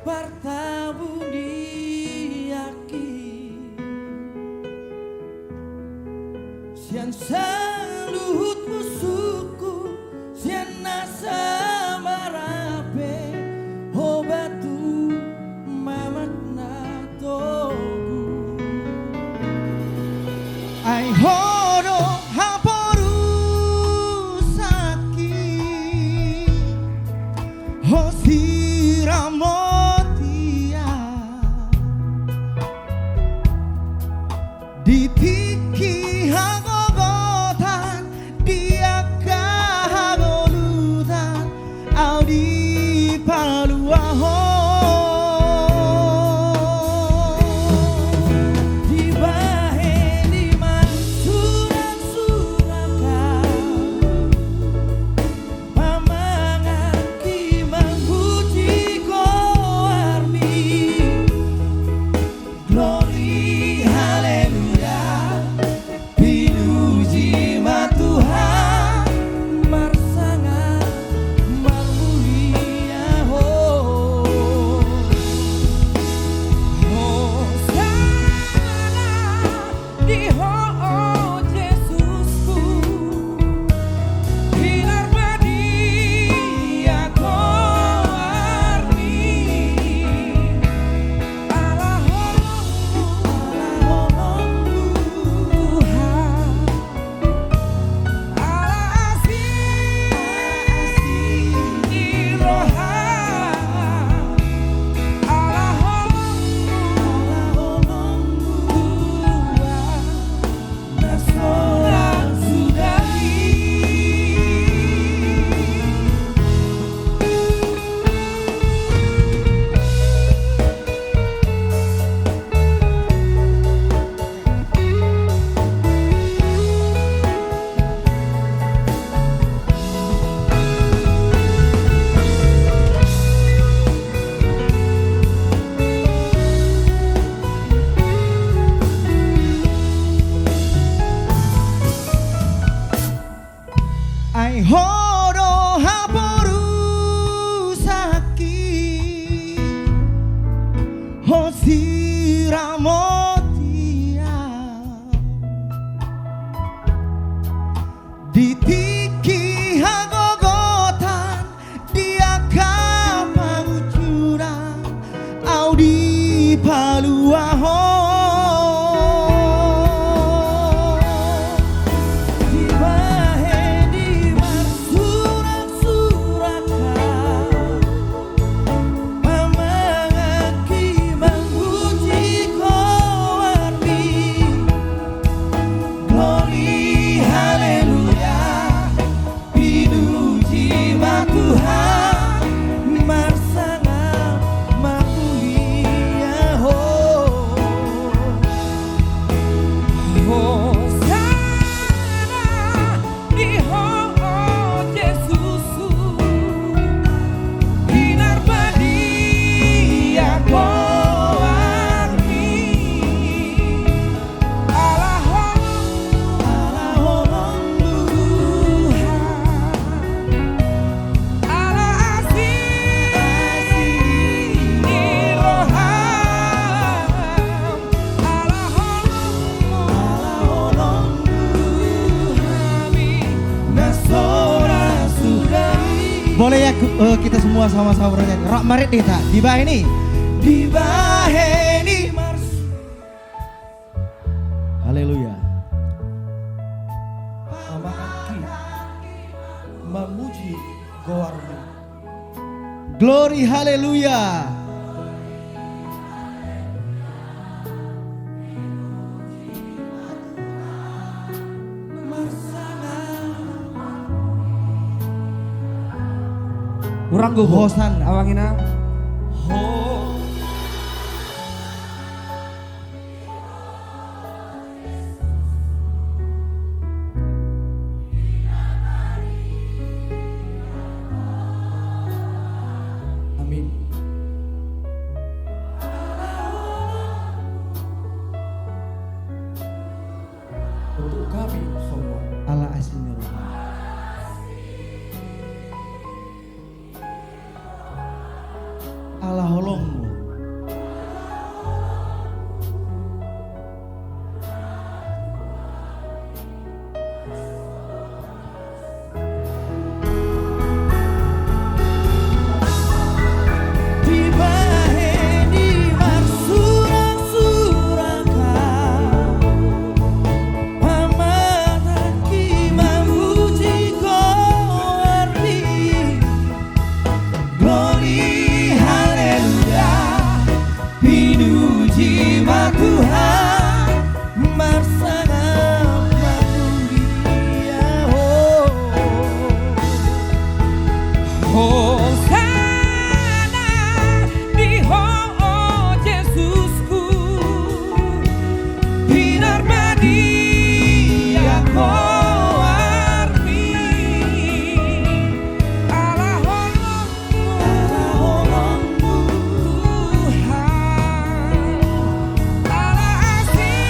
bertemu diaki sian saluhut musuhku sian nasa marape obatu mamakna togu ai horo haporu saki hosiramotia ditiki hagogotan dia kahagolutan audi paluaho ai horo haporu saki hosiramotia ditiki hagogotan dia kapangucuran audi paluaho Boleh ya kita semua sama-sama bernyanyi. Rok marit kita di baheni mars. Haleluya. Amaki memuji Gowarmu. Glory haleluya. Kurang gue hosan awangina amin. Untuk kami semua Allah aslinya Allah holongmu Glory, haleluya. Pinuji mak Tuhan, bersama Dia. Hosana di Yesusku, binar Dia kau arti Allah holongmu Tuhan, Allah asih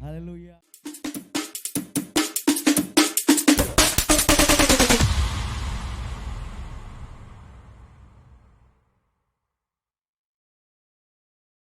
Haleluya.